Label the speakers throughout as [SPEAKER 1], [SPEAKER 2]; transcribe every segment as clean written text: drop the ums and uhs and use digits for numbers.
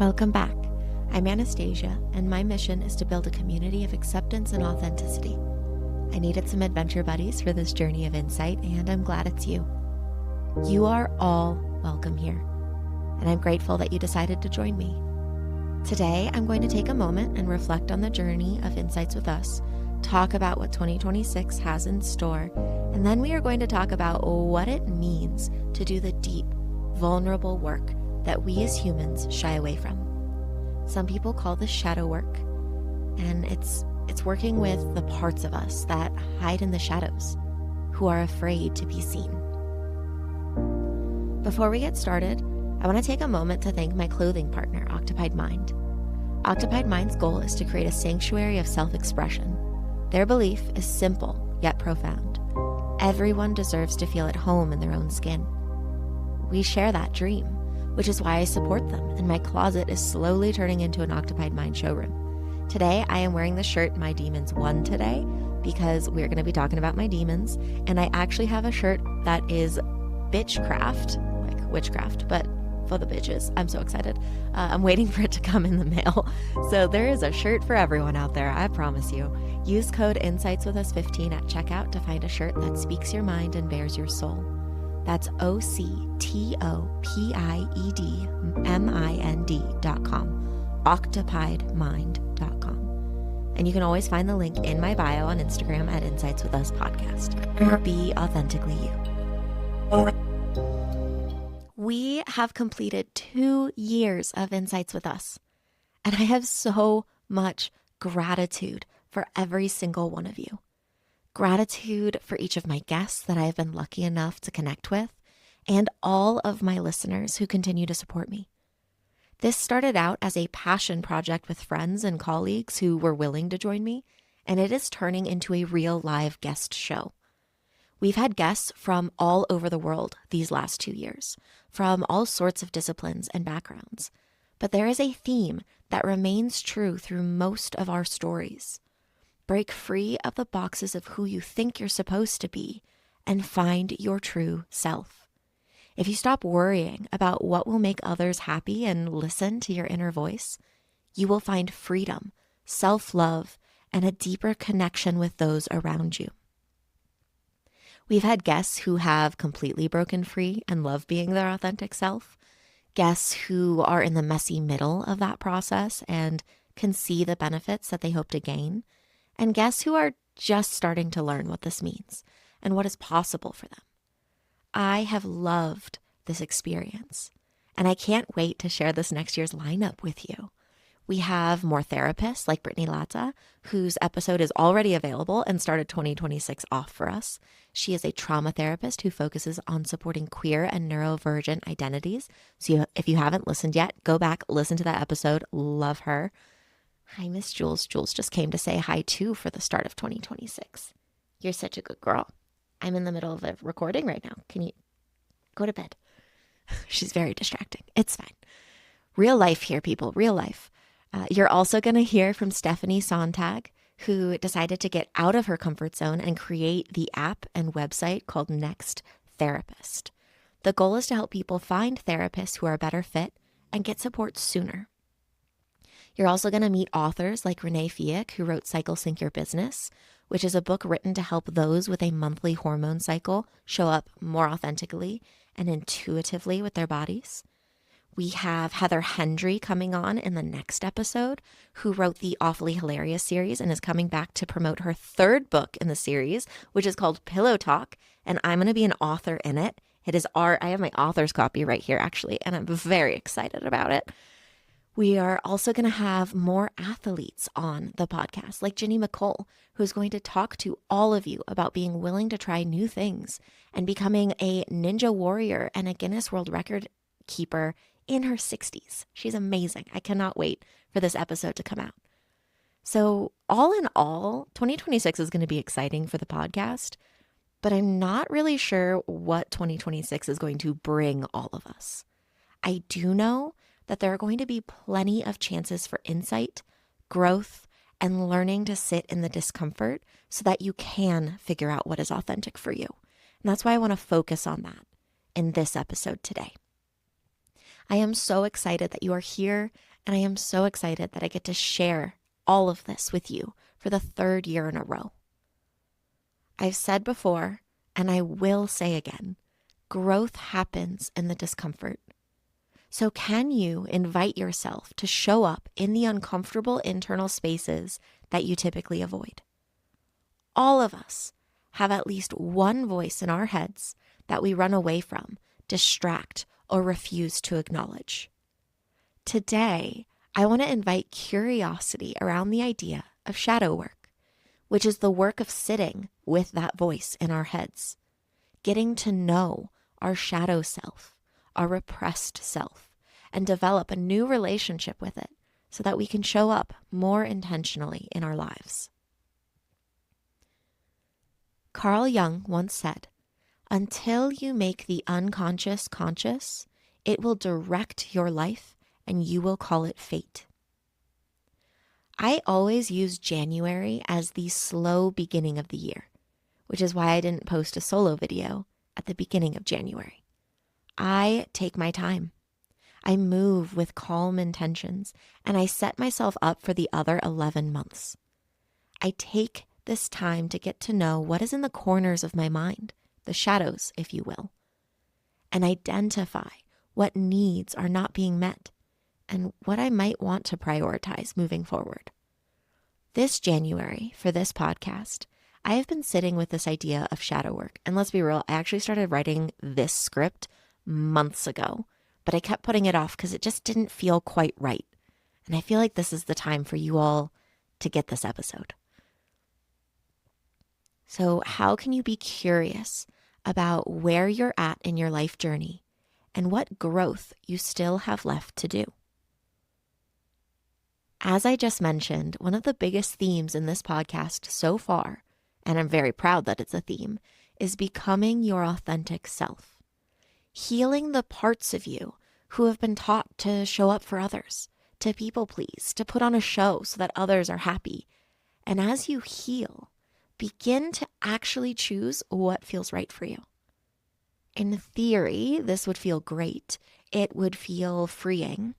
[SPEAKER 1] Welcome back. I'm Anastasia, and my mission is to build a community of acceptance and authenticity. I needed some adventure buddies for this journey of insight, and I'm glad it's you. You are all welcome here, and I'm grateful that you decided to join me. Today, I'm going to take a moment and reflect on the journey of Insights with Us, talk about what 2026 has in store, and then we are going to talk about what it means to do the deep, vulnerable work that we as humans shy away from. Some people call this shadow work, and it's working with the parts of us that hide in the shadows, who are afraid to be seen. Before we get started, I want to take a moment to thank my clothing partner, Occupied Mind. Occupied Mind's goal is to create a sanctuary of self-expression. Their belief is simple yet profound. Everyone deserves to feel at home in their own skin. We share that dream, which is why I support them, and my closet is slowly turning into an Occupied Mind showroom. Today, I am wearing the shirt My Demons won today because we're going to be talking about my demons, and I actually have a shirt that is bitchcraft, like witchcraft, but for the bitches. I'm so excited. I'm waiting for it to come in the mail. So there is a shirt for everyone out there, I promise you. Use code INSIGHTSWITHUS15 at checkout to find a shirt that speaks your mind and bears your soul. That's OCTOPIEDMIND.com, occupiedmind.com. And you can always find the link in my bio on Instagram at Insights With Us Podcast. Be authentically you. We have completed 2 years of Insights With Us, and I have so much gratitude for every single one of you. Gratitude for each of my guests that I have been lucky enough to connect with, and all of my listeners who continue to support me. This started out as a passion project with friends and colleagues who were willing to join me, and it is turning into a real live guest show. We've had guests from all over the world these last 2 years, from all sorts of disciplines and backgrounds. But there is a theme that remains true through most of our stories. Break free of the boxes of who you think you're supposed to be and find your true self. If you stop worrying about what will make others happy and listen to your inner voice, you will find freedom, self-love, and a deeper connection with those around you. We've had guests who have completely broken free and love being their authentic self, guests who are in the messy middle of that process and can see the benefits that they hope to gain, and guests who are just starting to learn what this means and what is possible for them. I have loved this experience, and I can't wait to share this next year's lineup with you. We have more therapists like Brittany Latta, whose episode is already available and started 2026 off for us. She is a trauma therapist who focuses on supporting queer and neurodivergent identities. So if you haven't listened yet, go back, listen to that episode. Love her. Hi, Miss Jules. Jules just came to say hi too for the start of 2026. You're such a good girl. I'm in the middle of a recording right now. Can you go to bed? She's very distracting. It's fine. Real life here, people. Real life. You're also going to hear from Stephanie Sontag, who decided to get out of her comfort zone and create the app and website called Next Therapist. The goal is to help people find therapists who are better fit and get support sooner. You're also going to meet authors like Renee Fiek, who wrote Cycle Sync Your Business, which is a book written to help those with a monthly hormone cycle show up more authentically and intuitively with their bodies. We have Heather Hendry coming on in the next episode, who wrote the Awfully Hilarious series and is coming back to promote her 3rd book in the series, which is called Pillow Talk, and I'm going to be an author in it. I have my author's copy right here, actually, and I'm very excited about it. We are also going to have more athletes on the podcast, like Ginny McCole, who's going to talk to all of you about being willing to try new things and becoming a ninja warrior and a Guinness World Record keeper in her 60s. She's amazing. I cannot wait for this episode to come out. So all in all, 2026 is going to be exciting for the podcast, but I'm not really sure what 2026 is going to bring all of us. I do know that there are going to be plenty of chances for insight, growth, and learning to sit in the discomfort so that you can figure out what is authentic for you. And that's why I want to focus on that in this episode today. I am so excited that you are here And I am so excited that I get to share all of this with you for the third year in a row. I've said before, and I will say again, growth happens in the discomfort. So can you invite yourself to show up in the uncomfortable internal spaces that you typically avoid? All of us have at least one voice in our heads that we run away from, distract, or refuse to acknowledge. Today, I want to invite curiosity around the idea of shadow work, which is the work of sitting with that voice in our heads, getting to know our shadow self, our repressed self, and develop a new relationship with it so that we can show up more intentionally in our lives. Carl Jung once said, "Until you make the unconscious conscious, it will direct your life and you will call it fate." I always use January as the slow beginning of the year, which is why I didn't post a solo video at the beginning of January. I take my time. I move with calm intentions, and I set myself up for the other 11 months. I take this time to get to know what is in the corners of my mind, the shadows, if you will, and identify what needs are not being met and what I might want to prioritize moving forward. This January, for this podcast, I have been sitting with this idea of shadow work. And let's be real, I actually started writing this script months ago, but I kept putting it off because it just didn't feel quite right. And I feel like this is the time for you all to get this episode. So how can you be curious about where you're at in your life journey and what growth you still have left to do? As I just mentioned, one of the biggest themes in this podcast so far, and I'm very proud that it's a theme, is becoming your authentic self. Healing the parts of you who have been taught to show up for others, to people please, to put on a show so that others are happy. And as you heal, begin to actually choose what feels right for you. In theory, this would feel great. It would feel freeing.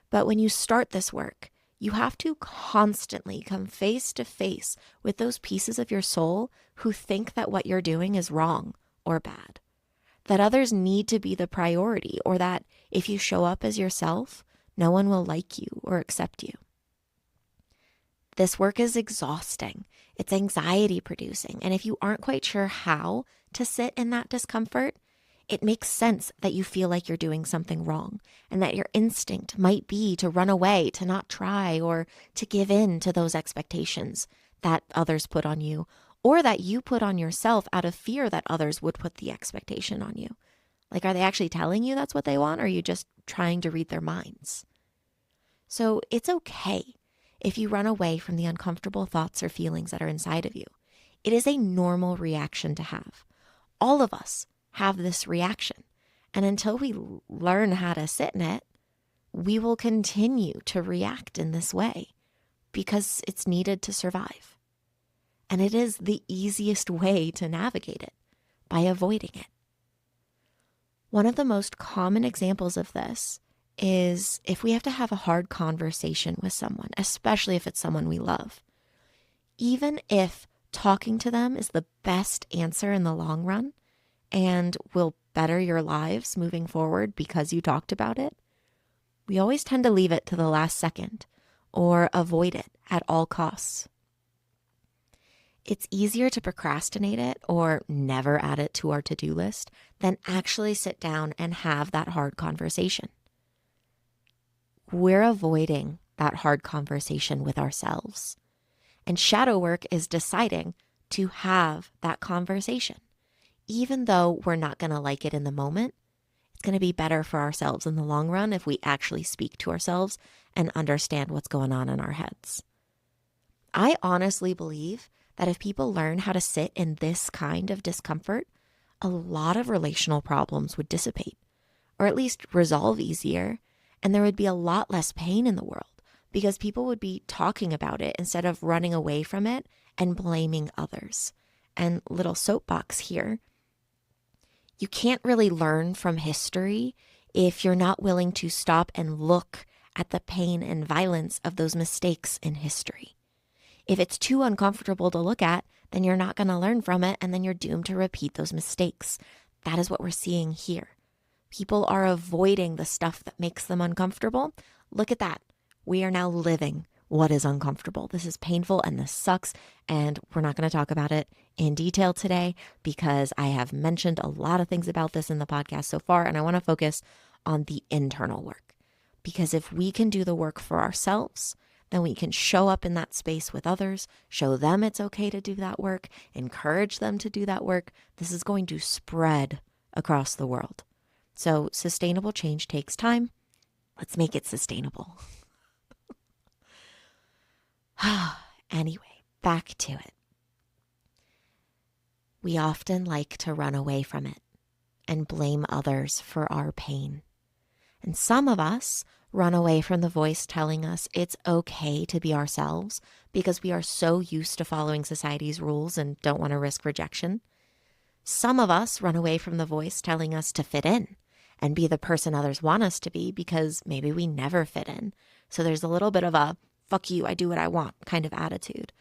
[SPEAKER 1] But when you start this work, you have to constantly come face to face with those pieces of your soul who think that what you're doing is wrong or bad, that others need to be the priority, or that if you show up as yourself, no one will like you or accept you. This work is exhausting. It's anxiety producing. And if you aren't quite sure how to sit in that discomfort, it makes sense that you feel like you're doing something wrong and that your instinct might be to run away, to not try, or to give in to those expectations that others put on you, or that you put on yourself out of fear that others would put the expectation on you. Like, are they actually telling you that's what they want, or are you just trying to read their minds? So it's okay if you run away from the uncomfortable thoughts or feelings that are inside of you. It is a normal reaction to have. All of us have this reaction. And until we learn how to sit in it, we will continue to react in this way because it's needed to survive. And it is the easiest way to navigate it, by avoiding it. One of the most common examples of this is if we have to have a hard conversation with someone, especially if it's someone we love. Even if talking to them is the best answer in the long run and will better your lives moving forward because you talked about it, we always tend to leave it to the last second or avoid it at all costs. It's easier to procrastinate it or never add it to our to-do list than actually sit down and have that hard conversation. We're avoiding that hard conversation with ourselves. And shadow work is deciding to have that conversation. Even though we're not going to like it in the moment, it's going to be better for ourselves in the long run if we actually speak to ourselves and understand what's going on in our heads. I honestly believe that if people learn how to sit in this kind of discomfort, a lot of relational problems would dissipate, or at least resolve easier, and there would be a lot less pain in the world because people would be talking about it instead of running away from it and blaming others. And little soapbox here, you can't really learn from history if you're not willing to stop and look at the pain and violence of those mistakes in history. If it's too uncomfortable to look at, then you're not going to learn from it, and then you're doomed to repeat those mistakes. That is what we're seeing here. People are avoiding the stuff that makes them uncomfortable. Look at that. We are now living what is uncomfortable. This is painful and this sucks, and we're not going to talk about it in detail today because I have mentioned a lot of things about this in the podcast so far, and I want to focus on the internal work. Because if we can do the work for ourselves, then we can show up in that space with others, show them it's okay to do that work, encourage them to do that work. This is going to spread across the world. So sustainable change takes time. Let's make it sustainable. Anyway, back to it. We often like to run away from it and blame others for our pain. And some of us run away from the voice telling us it's okay to be ourselves because we are so used to following society's rules and don't want to risk rejection. Some of us run away from the voice telling us to fit in and be the person others want us to be because maybe we never fit in. So there's a little bit of a fuck you, I do what I want kind of attitude.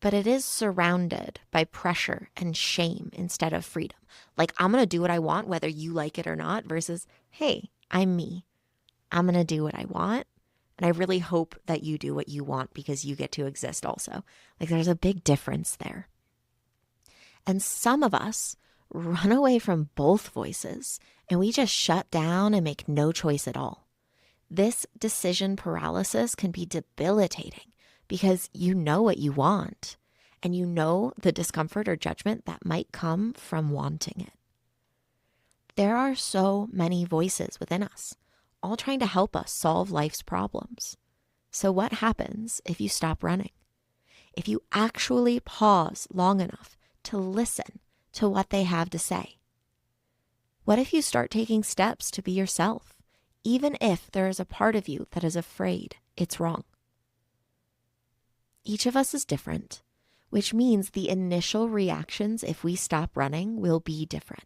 [SPEAKER 1] But it is surrounded by pressure and shame instead of freedom. Like, I'm going to do what I want, whether you like it or not, versus, hey, I'm me. I'm going to do what I want. And I really hope that you do what you want because you get to exist also. Like, there's a big difference there. And some of us run away from both voices and we just shut down and make no choice at all. This decision paralysis can be debilitating because you know what you want and you know the discomfort or judgment that might come from wanting it. There are so many voices within us, all trying to help us solve life's problems. So what happens if you stop running? If you actually pause long enough to listen to what they have to say? What if you start taking steps to be yourself, even if there is a part of you that is afraid it's wrong? Each of us is different, which means the initial reactions if we stop running will be different.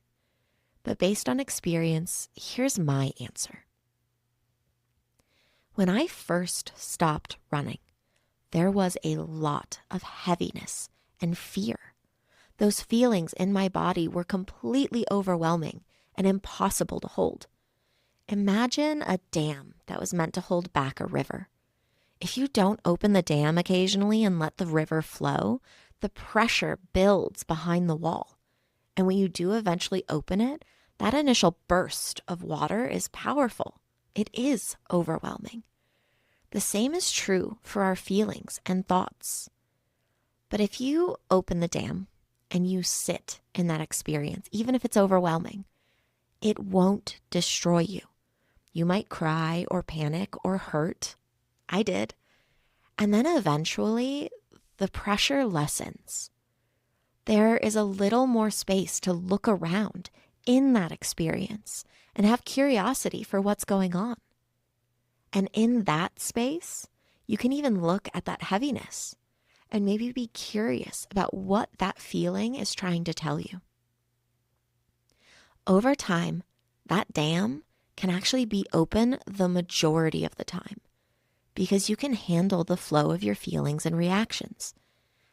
[SPEAKER 1] But based on experience, here's my answer. When I first stopped running, there was a lot of heaviness and fear. Those feelings in my body were completely overwhelming and impossible to hold. Imagine a dam that was meant to hold back a river. If you don't open the dam occasionally and let the river flow, the pressure builds behind the wall. And when you do eventually open it, that initial burst of water is powerful. It is overwhelming. The same is true for our feelings and thoughts. But if you open the dam and you sit in that experience, even if it's overwhelming, it won't destroy you. You might cry or panic or hurt. I did. And then eventually the pressure lessens. There is a little more space to look around in that experience and have curiosity for what's going on. And in that space, you can even look at that heaviness and maybe be curious about what that feeling is trying to tell you. Over time, that dam can actually be open the majority of the time because you can handle the flow of your feelings and reactions.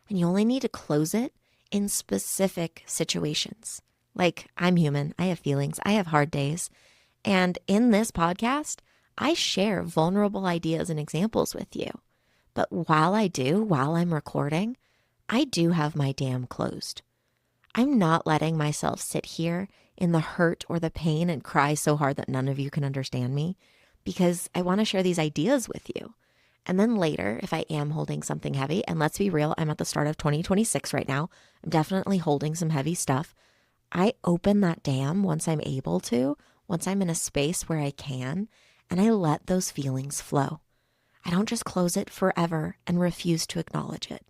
[SPEAKER 1] And you only need to close it in specific situations. Like, I'm human, I have feelings, I have hard days. And in this podcast, I share vulnerable ideas and examples with you. But while I'm recording, I do have my dam closed. I'm not letting myself sit here in the hurt or the pain and cry so hard that none of you can understand me because I want to share these ideas with you. And then later, if I am holding something heavy, and let's be real, I'm at the start of 2026 right now, I'm definitely holding some heavy stuff. I open that dam once I'm able to, once I'm in a space where I can, and I let those feelings flow. I don't just close it forever and refuse to acknowledge it.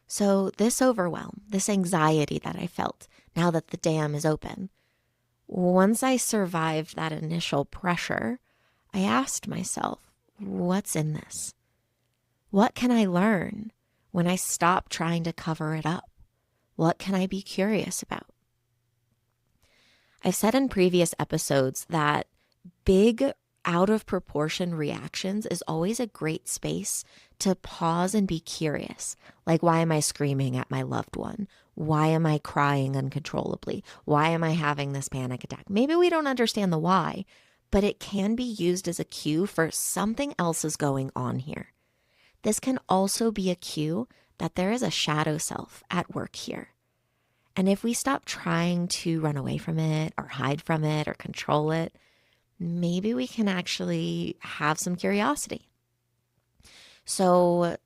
[SPEAKER 1] So this overwhelm, this anxiety that I felt now that the dam is open, once I survived that initial pressure, I asked myself, what's in this? What can I learn when I stop trying to cover it up? What can I be curious about? I've said in previous episodes that big out of proportion reactions is always a great space to pause and be curious. Like, why am I screaming at my loved one? Why am I crying uncontrollably? Why am I having this panic attack? Maybe we don't understand the why, but it can be used as a cue for something else is going on here. This can also be a cue that there is a shadow self at work here. And if we stop trying to run away from it or hide from it or control it, maybe we can actually have some curiosity. So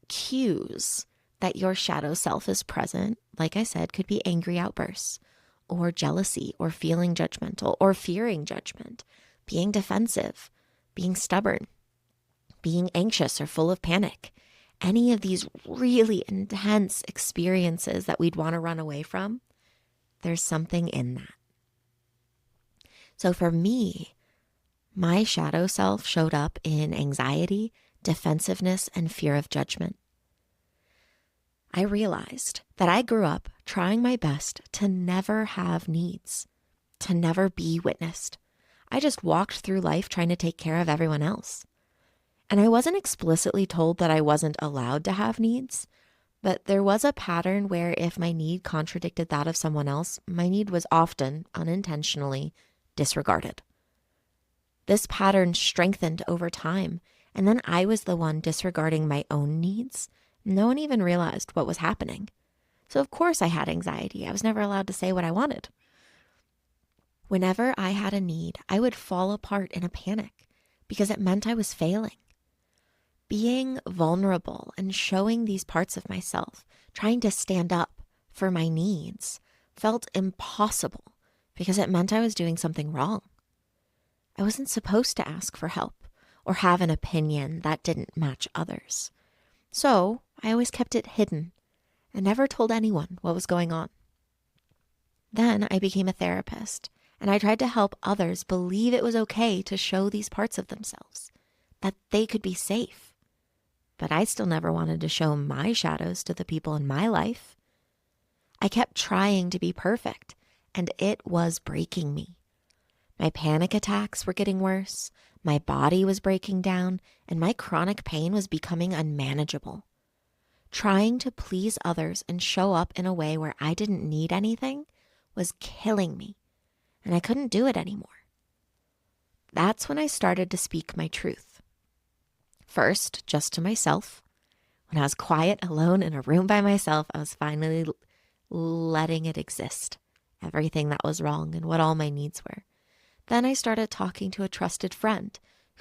[SPEAKER 1] cues that your shadow self is present, like I said, could be angry outbursts or jealousy or feeling judgmental or fearing judgment, being defensive, being stubborn, being anxious or full of panic. Any of these really intense experiences that we'd want to run away from, there's something in that. So for me, my shadow self showed up in anxiety, defensiveness, and fear of judgment. I realized that I grew up trying my best to never have needs, to never be witnessed. I just walked through life trying to take care of everyone else. And I wasn't explicitly told that I wasn't allowed to have needs, but there was a pattern where if my need contradicted that of someone else, my need was often, unintentionally, disregarded. This pattern strengthened over time, and then I was the one disregarding my own needs. No one even realized what was happening. So of course I had anxiety. I was never allowed to say what I wanted. Whenever I had a need, I would fall apart in a panic because it meant I was failing. Being vulnerable and showing these parts of myself, trying to stand up for my needs, felt impossible because it meant I was doing something wrong. I wasn't supposed to ask for help or have an opinion that didn't match others. So I always kept it hidden and never told anyone what was going on. Then I became a therapist, and I tried to help others believe it was okay to show these parts of themselves, that they could be safe. But I still never wanted to show my shadows to the people in my life. I kept trying to be perfect, and it was breaking me. My panic attacks were getting worse, my body was breaking down, and my chronic pain was becoming unmanageable. Trying to please others and show up in a way where I didn't need anything was killing me, and I couldn't do it anymore. That's when I started to speak my truth. First, just to myself. When I was quiet, alone in a room by myself, I was finally letting it exist, everything that was wrong and what all my needs were. Then I started talking to a trusted friend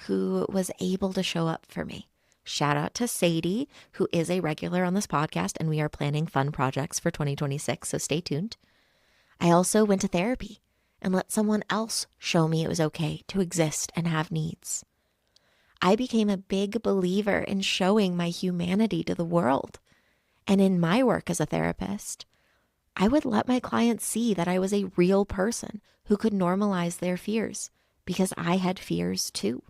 [SPEAKER 1] who was able to show up for me. Shout out to Sadie, who is a regular on this podcast, and we are planning fun projects for 2026, so stay tuned. I also went to therapy and let someone else show me it was okay to exist and have needs. I became a big believer in showing my humanity to the world. And in my work as a therapist, I would let my clients see that I was a real person who could normalize their fears because I had fears too.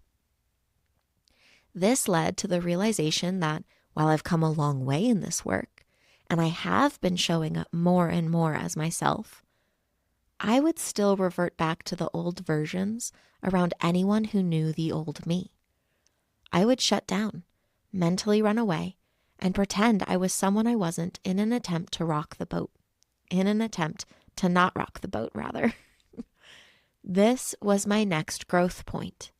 [SPEAKER 1] This led to the realization that while I've come a long way in this work, and I have been showing up more and more as myself, I would still revert back to the old versions around anyone who knew the old me. I would shut down, mentally run away, and pretend I was someone I wasn't in an attempt to rock the boat. In an attempt to not rock the boat, rather. This was my next growth point.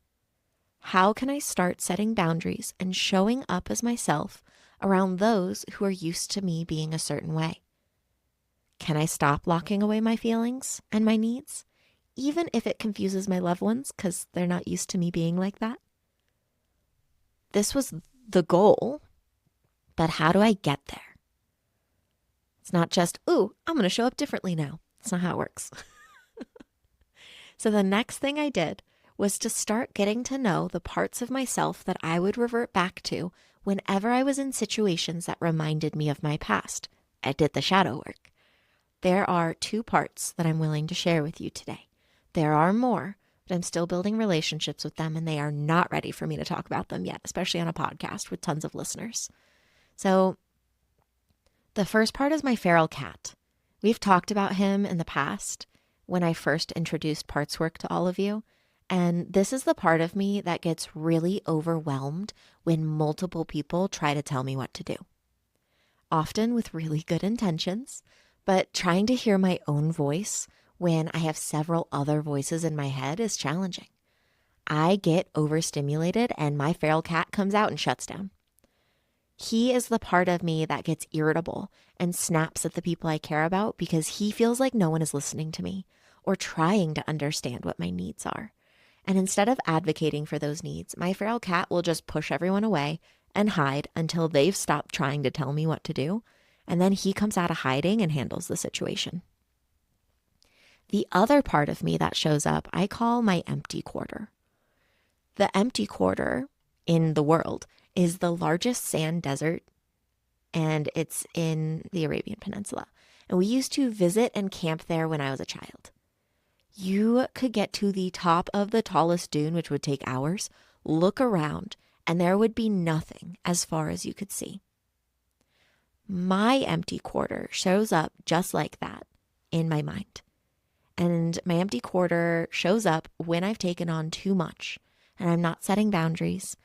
[SPEAKER 1] How can I start setting boundaries and showing up as myself around those who are used to me being a certain way? Can I stop locking away my feelings and my needs, even if it confuses my loved ones because they're not used to me being like that? This was the goal, but how do I get there? It's not just, ooh, I'm going to show up differently now. That's not how it works. So the next thing I did was to start getting to know the parts of myself that I would revert back to whenever I was in situations that reminded me of my past. I did the shadow work. There are 2 parts that I'm willing to share with you today. There are more, but I'm still building relationships with them, and they are not ready for me to talk about them yet, especially on a podcast with tons of listeners. So the first part is my feral cat. We've talked about him in the past when I first introduced parts work to all of you, And this is the part of me that gets really overwhelmed when multiple people try to tell me what to do, often with really good intentions, but trying to hear my own voice when I have several other voices in my head is challenging. I get overstimulated and my feral cat comes out and shuts down. He is the part of me that gets irritable and snaps at the people I care about because he feels like no one is listening to me or trying to understand what my needs are. And instead of advocating for those needs, my feral cat will just push everyone away and hide until they've stopped trying to tell me what to do. And then he comes out of hiding and handles the situation. The other part of me that shows up, I call my empty quarter. The empty quarter in the world is the largest sand desert, and it's in the Arabian Peninsula. And we used to visit and camp there when I was a child. You could get to the top of the tallest dune, which would take hours, look around, and there would be nothing as far as you could see. My empty quarter shows up just like that in my mind. And my empty quarter shows up when I've taken on too much and I'm not setting boundaries,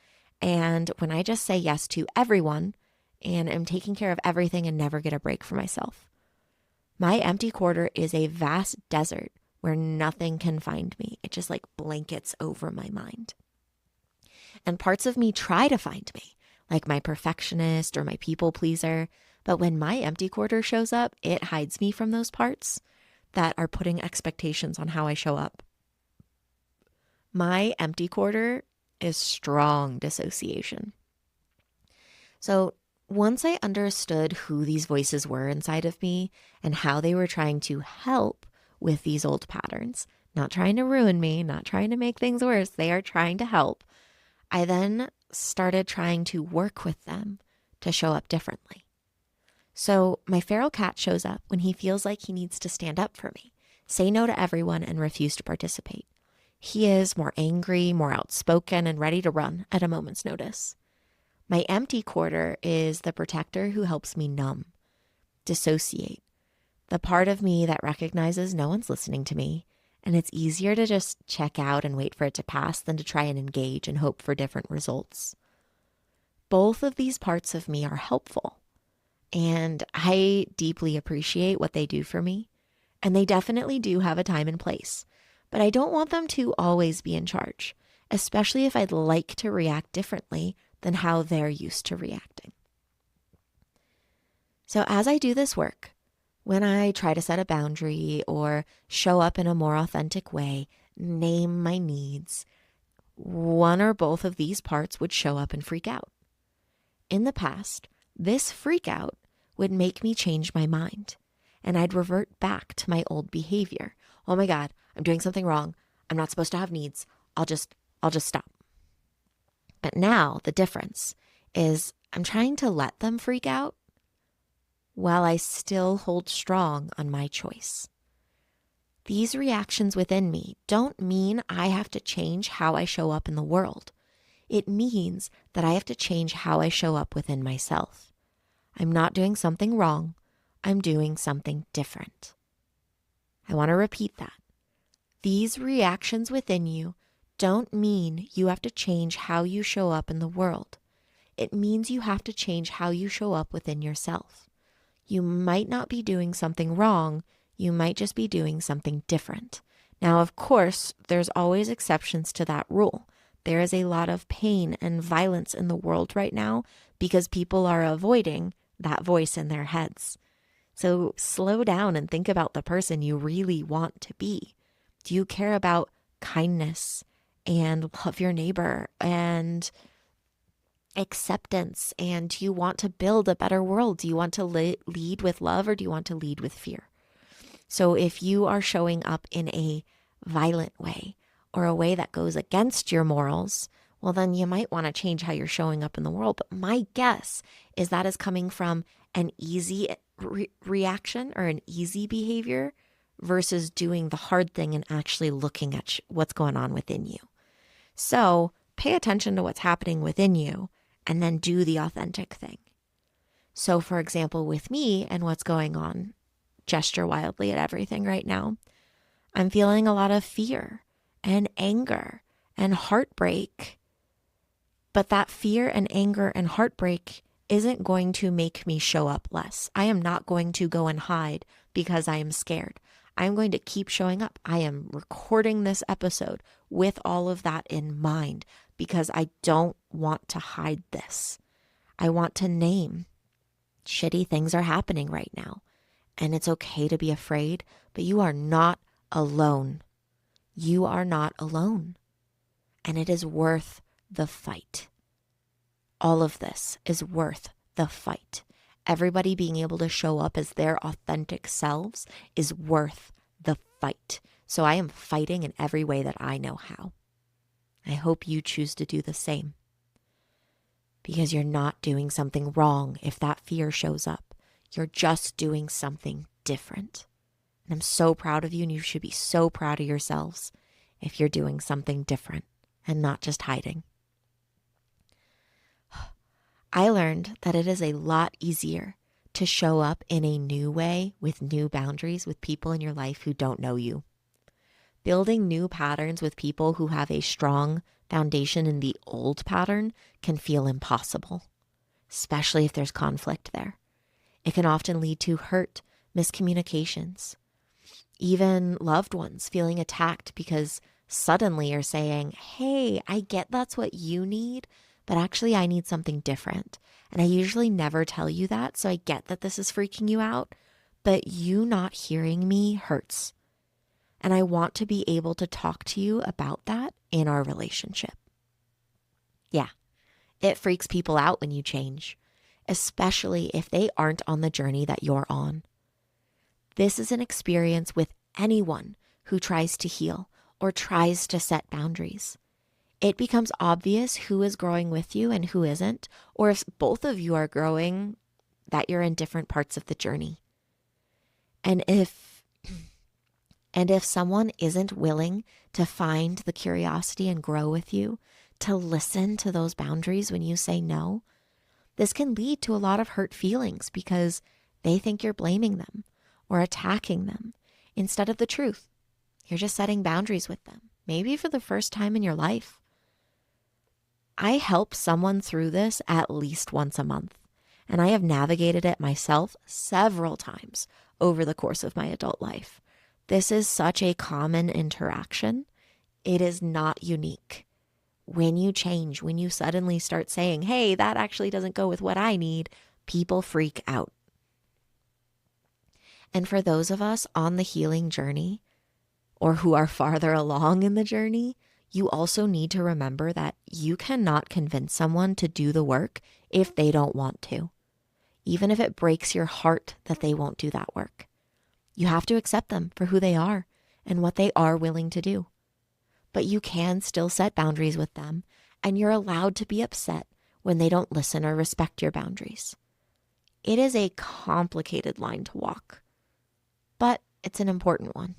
[SPEAKER 1] and when I just say yes to everyone and am taking care of everything and never get a break for myself. My empty quarter is a vast desert where nothing can find me. It just like blankets over my mind. And parts of me try to find me, like my perfectionist or my people pleaser. But when my empty quarter shows up, it hides me from those parts that are putting expectations on how I show up. My empty quarter is strong dissociation. So once I understood who these voices were inside of me and how they were trying to help with these old patterns, not trying to ruin me, not trying to make things worse, they are trying to help, I then started trying to work with them to show up differently. So my feral cat shows up when he feels like he needs to stand up for me, say no to everyone, and refuse to participate. He is more angry, more outspoken, and ready to run at a moment's notice. My empty quarter is the protector who helps me numb, dissociate, the part of me that recognizes no one's listening to me, and it's easier to just check out and wait for it to pass than to try and engage and hope for different results. Both of these parts of me are helpful, and I deeply appreciate what they do for me, and they definitely do have a time and place, but I don't want them to always be in charge, especially if I'd like to react differently than how they're used to reacting. So as I do this work, when I try to set a boundary or show up in a more authentic way, name my needs, one or both of these parts would show up and freak out. In the past, this freak out would make me change my mind, and I'd revert back to my old behavior. Oh my God, I'm doing something wrong. I'm not supposed to have needs. I'll just stop. But now the difference is I'm trying to let them freak out while I still hold strong on my choice. These reactions within me don't mean I have to change how I show up in the world. It means that I have to change how I show up within myself. I'm not doing something wrong. I'm doing something different. I want to repeat that. These reactions within you don't mean you have to change how you show up in the world. It means you have to change how you show up within yourself. You might not be doing something wrong. You might just be doing something different. Now, of course, there's always exceptions to that rule. There is a lot of pain and violence in the world right now because people are avoiding that voice in their heads. So slow down and think about the person you really want to be. Do you care about kindness and love your neighbor and acceptance? And do you want to build a better world? Do you want to lead with love, or do you want to lead with fear? So if you are showing up in a violent way or a way that goes against your morals, well, then you might want to change how you're showing up in the world. But my guess is that is coming from an easy reaction or an easy behavior versus doing the hard thing and actually looking at what's going on within you. So pay attention to what's happening within you and then do the authentic thing. So for example, with me and what's going on, gesture wildly at everything right now, I'm feeling a lot of fear and anger and heartbreak. But that fear and anger and heartbreak isn't going to make me show up less. I am not going to go and hide because I am scared. I'm going to keep showing up. I am recording this episode with all of that in mind because I don't want to hide this. I want to name shitty things are happening right now. And it's okay to be afraid, but you are not alone. You are not alone. And it is worth the fight. All of this is worth the fight. Everybody being able to show up as their authentic selves is worth the fight. So I am fighting in every way that I know how. I hope you choose to do the same. Because you're not doing something wrong if that fear shows up. You're just doing something different. And I'm so proud of you, and you should be so proud of yourselves if you're doing something different and not just hiding. I learned that it is a lot easier to show up in a new way with new boundaries with people in your life who don't know you. Building new patterns with people who have a strong foundation in the old pattern can feel impossible, especially if there's conflict there. It can often lead to hurt, miscommunications, even loved ones feeling attacked because suddenly you're saying, hey, I get that's what you need, but actually I need something different. And I usually never tell you that, so I get that this is freaking you out, but you not hearing me hurts. And I want to be able to talk to you about that in our relationship. Yeah, it freaks people out when you change, especially if they aren't on the journey that you're on. This is an experience with anyone who tries to heal or tries to set boundaries. It becomes obvious who is growing with you and who isn't, or if both of you are growing, that you're in different parts of the journey. And if someone isn't willing to find the curiosity and grow with you, to listen to those boundaries when you say no, this can lead to a lot of hurt feelings because they think you're blaming them or attacking them instead of the truth. You're just setting boundaries with them, maybe for the first time in your life. I help someone through this at least once a month, and I have navigated it myself several times over the course of my adult life. This is such a common interaction. It is not unique. When you change, when you suddenly start saying, hey, that actually doesn't go with what I need, people freak out. And for those of us on the healing journey, or who are farther along in the journey, you also need to remember that you cannot convince someone to do the work if they don't want to, even if it breaks your heart that they won't do that work. You have to accept them for who they are and what they are willing to do. But you can still set boundaries with them, and you're allowed to be upset when they don't listen or respect your boundaries. It is a complicated line to walk, but it's an important one.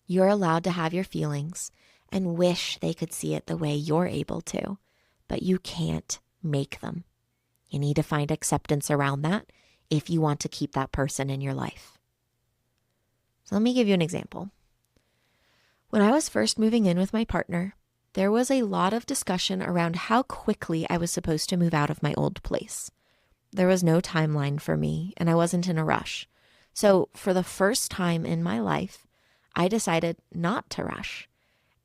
[SPEAKER 1] You're allowed to have your feelings and wish they could see it the way you're able to, but you can't make them. You need to find acceptance around that if you want to keep that person in your life. So let me give you an example. When I was first moving in with my partner, there was a lot of discussion around how quickly I was supposed to move out of my old place. There was no timeline for me, and I wasn't in a rush. So for the first time in my life, I decided not to rush,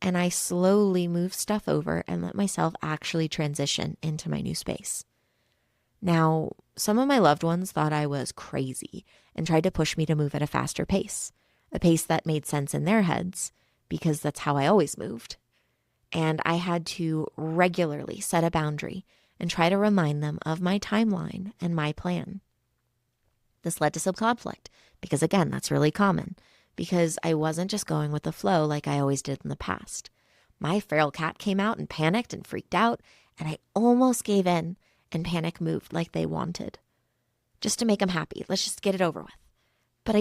[SPEAKER 1] and I slowly moved stuff over and let myself actually transition into my new space. Now, some of my loved ones thought I was crazy and tried to push me to move at a faster pace, a pace that made sense in their heads because that's how I always moved. And I had to regularly set a boundary and try to remind them of my timeline and my plan. This led to some conflict because, again, that's really common. Because I wasn't just going with the flow like I always did in the past. My feral cat came out and panicked and freaked out, and I almost gave in and panic moved like they wanted. Just to make them happy. Let's just get it over with. But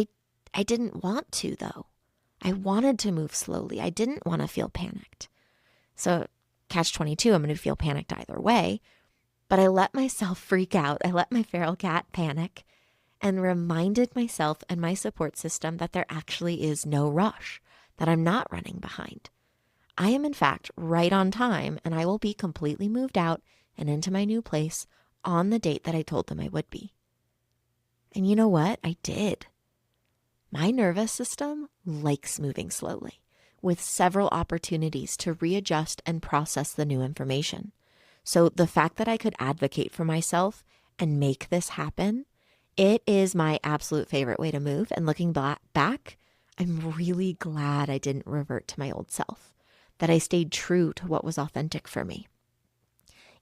[SPEAKER 1] I didn't want to, though. I wanted to move slowly. I didn't want to feel panicked. So catch-22, I'm going to feel panicked either way. But I let myself freak out. I let my feral cat panic and reminded myself and my support system that there actually is no rush, that I'm not running behind. I am, in fact, right on time, and I will be completely moved out and into my new place on the date that I told them I would be. And you know what? I did. My nervous system likes moving slowly, with several opportunities to readjust and process the new information. So the fact that I could advocate for myself and make this happen, it is my absolute favorite way to move. And looking back, I'm really glad I didn't revert to my old self, that I stayed true to what was authentic for me.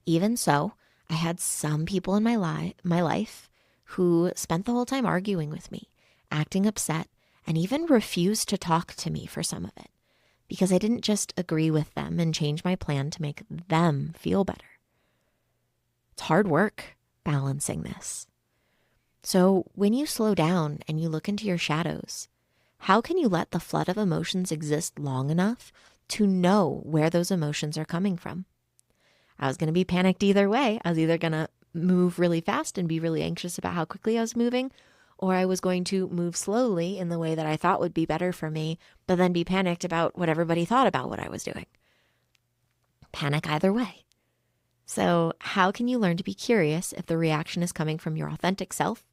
[SPEAKER 1] Even so, I had some people in my life who spent the whole time arguing with me, acting upset, and even refused to talk to me for some of it, because I didn't just agree with them and change my plan to make them feel better. It's hard work balancing this. So when you slow down and you look into your shadows, how can you let the flood of emotions exist long enough to know where those emotions are coming from? I was going to be panicked either way. I was either going to move really fast and be really anxious about how quickly I was moving, or I was going to move slowly in the way that I thought would be better for me, but then be panicked about what everybody thought about what I was doing. Panic either way. So how can you learn to be curious if the reaction is coming from your authentic self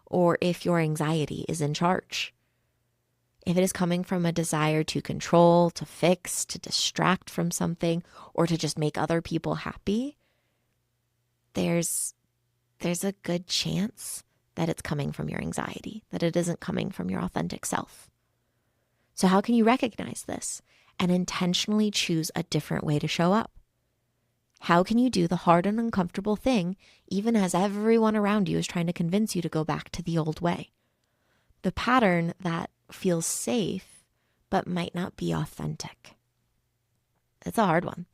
[SPEAKER 1] or if your anxiety is in charge? If it is coming from a desire to control, to fix, to distract from something, or to just make other people happy, there's a good chance that it's coming from your anxiety, that it isn't coming from your authentic self. So how can you recognize this and intentionally choose a different way to show up? How can you do the hard and uncomfortable thing even as everyone around you is trying to convince you to go back to the old way? The pattern that feels safe but might not be authentic. It's a hard one,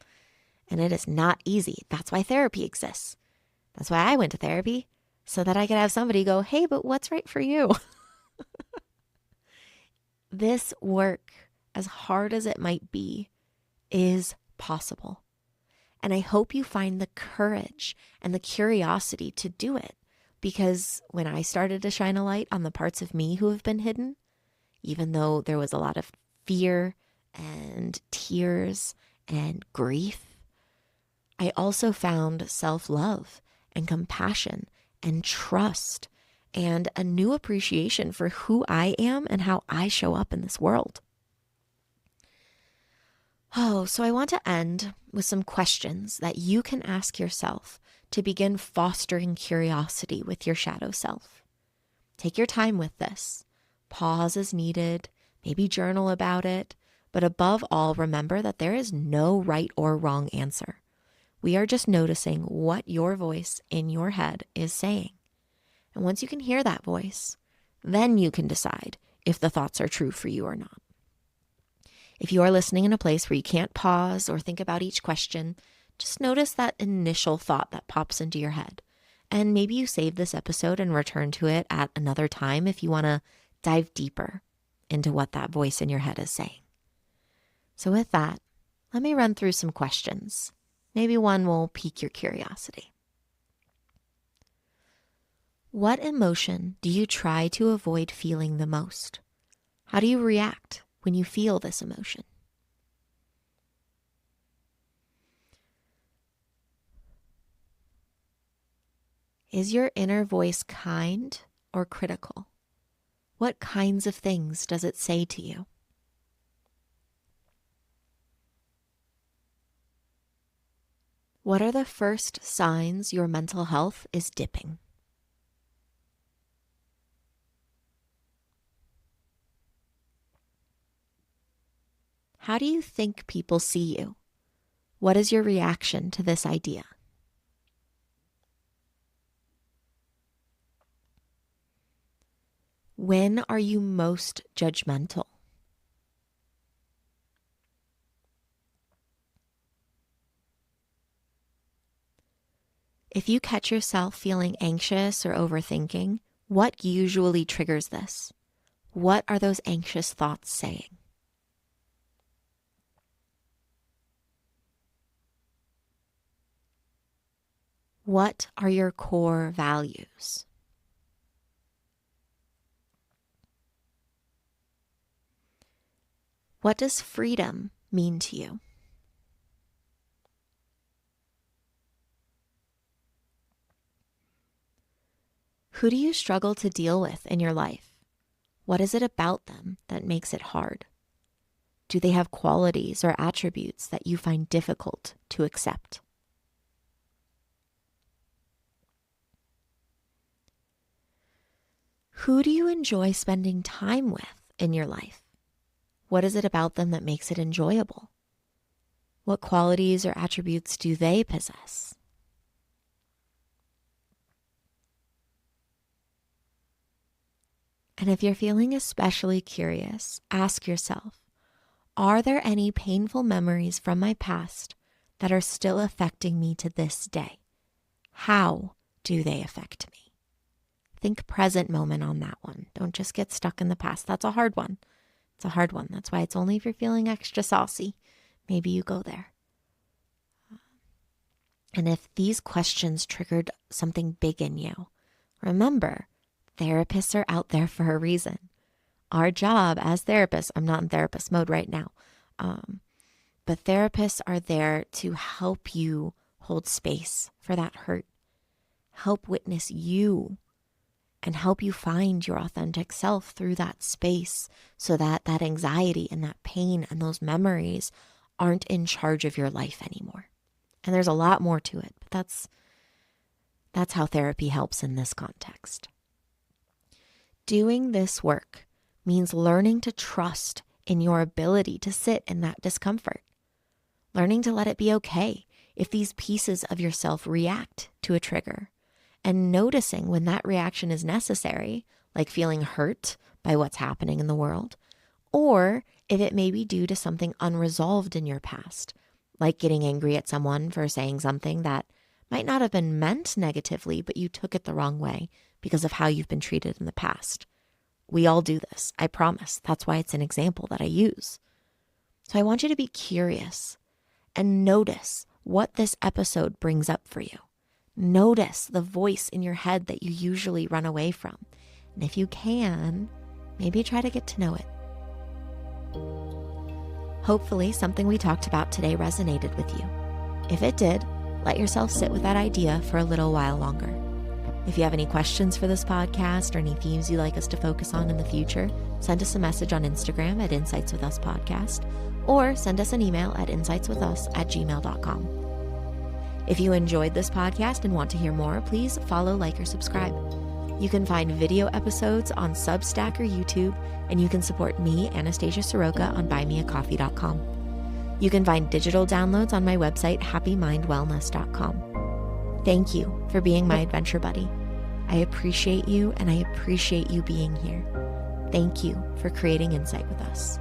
[SPEAKER 1] and it is not easy. That's why therapy exists. That's why I went to therapy, so that I could have somebody go, hey, but what's right for you? This work, as hard as it might be, is possible. And I hope you find the courage and the curiosity to do it, because when I started to shine a light on the parts of me who have been hidden, even though there was a lot of fear and tears and grief, I also found self-love and compassion and trust and a new appreciation for who I am and how I show up in this world. Oh, so I want to end with some questions that you can ask yourself to begin fostering curiosity with your shadow self. Take your time with this. Pause as needed, maybe journal about it, but above all, remember that there is no right or wrong answer. We are just noticing what your voice in your head is saying. And once you can hear that voice, then you can decide if the thoughts are true for you or not. If you are listening in a place where you can't pause or think about each question, just notice that initial thought that pops into your head. And maybe you save this episode and return to it at another time if you want to dive deeper into what that voice in your head is saying. So with that, let me run through some questions. Maybe one will pique your curiosity. What emotion do you try to avoid feeling the most? How do you react when you feel this emotion? Is your inner voice kind or critical? What kinds of things does it say to you? What are the first signs your mental health is dipping? How do you think people see you? What is your reaction to this idea? When are you most judgmental? If you catch yourself feeling anxious or overthinking, what usually triggers this? What are those anxious thoughts saying? What are your core values? What does freedom mean to you? Who do you struggle to deal with in your life? What is it about them that makes it hard? Do they have qualities or attributes that you find difficult to accept? Who do you enjoy spending time with in your life? What is it about them that makes it enjoyable? What qualities or attributes do they possess? And if you're feeling especially curious, ask yourself, are there any painful memories from my past that are still affecting me to this day? How do they affect me? Think present moment on that one. Don't just get stuck in the past. That's a hard one. It's a hard one. That's why it's only if you're feeling extra saucy. Maybe you go there. And if these questions triggered something big in you, remember, therapists are out there for a reason. Our job as therapists, I'm not in therapist mode right now, but therapists are there to help you hold space for that hurt, help witness you, and help you find your authentic self through that space so that that anxiety and that pain and those memories aren't in charge of your life anymore. And there's a lot more to it, but that's how therapy helps in this context. Doing this work means learning to trust in your ability to sit in that discomfort, learning to let it be okay if these pieces of yourself react to a trigger, and noticing when that reaction is necessary, like feeling hurt by what's happening in the world, or if it may be due to something unresolved in your past, like getting angry at someone for saying something that might not have been meant negatively, but you took it the wrong way because of how you've been treated in the past. We all do this, I promise. That's why it's an example that I use. So I want you to be curious and notice what this episode brings up for you. Notice the voice in your head that you usually run away from. And if you can, maybe try to get to know it. Hopefully, something we talked about today resonated with you. If it did, let yourself sit with that idea for a little while longer. If you have any questions for this podcast or any themes you'd like us to focus on in the future, send us a message on Instagram at Insights With Us Podcast, or send us an email at insightswithus@gmail.com. If you enjoyed this podcast and want to hear more, please follow, like, or subscribe. You can find video episodes on Substack or YouTube, and you can support me, Anastasia Soroka, on buymeacoffee.com. You can find digital downloads on my website, happymindwellness.com. Thank you for being my adventure buddy. I appreciate you, and I appreciate you being here. Thank you for creating insight with us.